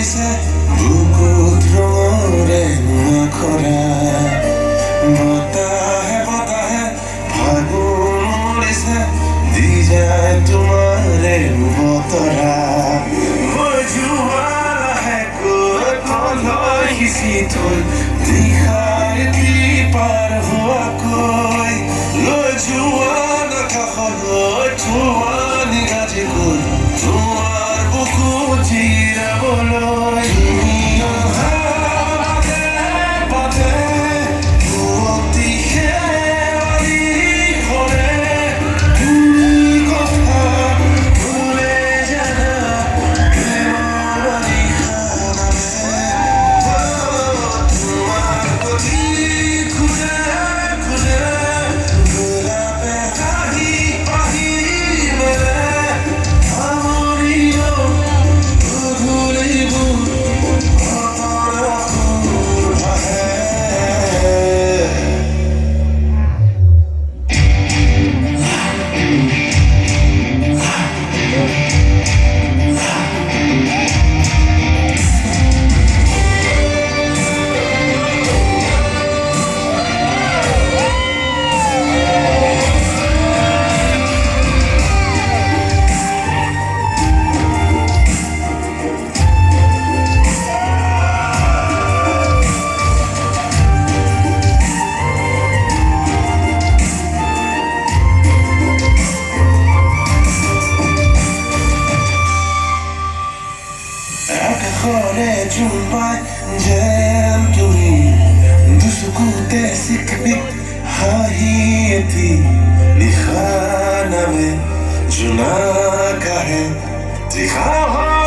বুকুত ৰঙৰে নোৱা বতাহে ফাগুন উৰিছে দি যায় তোমাৰে বতৰা মই যোৱা লাহেকৈ কলৈ সিঁচি থৈ দিশাইতি পাৰ হোৱাকৈ লৈ যোৱা নাকাষলৈ থোৱা নিগাজি গ'ল তোমাৰ বুকু জিৰাবলৈ Khore jumbai jem turi dusukute sikbit hayeti likhana me juna kahe dikha